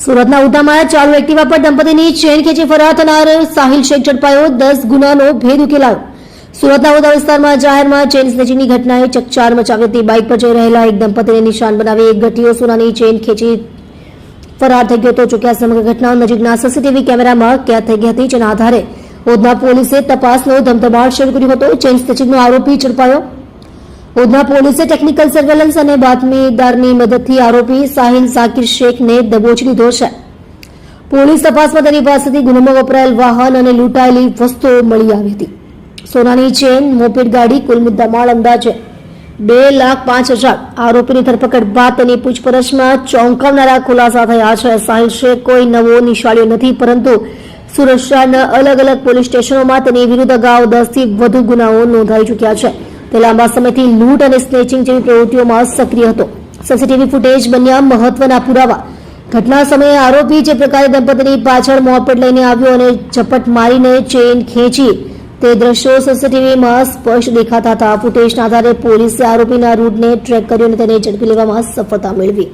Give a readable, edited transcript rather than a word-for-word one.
સુરતના ઉધામાં ચાલુ એક્ટિવા પર દંપતીની ચેન ખેંચી ફરાર થનાર સાહિલ શેખ ઝડપાયો. 10 ગુનાનો ભેદ ઉકેલાયો. સુરતના ઉધા વિસ્તારમાં જાહેરમાં ચેન સ્નેચિંગની ઘટનાએ ચકચાર મચાવી હતી. બાઇક પર જઈ રહેલા એક દંપતીને નિશાન બનાવી એક ગઠિયો સોનાની ચેન ખેંચી ફરાર થઈ ગયો હતો. જોકે આ સમગ્ર ઘટના નજીકના સીસીટીવી કેમેરામાં કેદ થઈ ગઈ હતી, જેના આધારે ઉધના પોલીસે તપાસનો ધમધમાટ શરૂ કર્યો હતો. ચેન સ્નેચિંગનો આરોપી ઝડપાયો. ઉધના પોલીસે ટેકનિકલ સર્વેલન્સ અને બાતમીદારની મદદથી આરોપી સાહિલ ઝાકીર શેખને દબોચી લીધો છે. પોલીસ તપાસમાં તેની પાસેથી ગુનામાં વપરાયેલ વાહન અને લૂંટાયેલી વસ્તુઓ મળી આવી હતી. સોનાની ચેન, મોપેડ ગાડી, કુલ મુદ્દામાલ અંદાજે 2,05,000. આરોપીની ધરપકડ બાદ તેની પૂછપરછમાં ચોંકાવનારા ખુલાસા થયા છે. સાહિલ શેખ કોઈ નવો નિશાળ્યો નથી, પરંતુ સુરત શહેરના અલગ અલગ પોલીસ સ્ટેશનોમાં તેની વિરુદ્ધ અગાઉ 10 થી વધુ ગુનાઓ નોંધાઈ ચૂક્યા છે. તે લાંબા સમયથી લૂંટ અને સ્નેચિંગ જેવી પ્રવૃત્તિઓમાં સક્રિય હતો. સીસીટીવી ફૂટેજ બન્યા મહત્વના પુરાવા. ઘટના સમયે આરોપી જે પ્રકારે દંપતીની પાછળ મોપેડ લઈને આવ્યો અને ઝપટ મારીને ચેન ખેંચી, તે દ્રશ્યો સીસીટીવીમાં સ્પષ્ટ દેખાતા હતા. ફૂટેજના આધારે પોલીસે આરોપીના રૂટને ટ્રેક કર્યો અને તેને ઝડપી લેવામાં સફળતા મેળવી.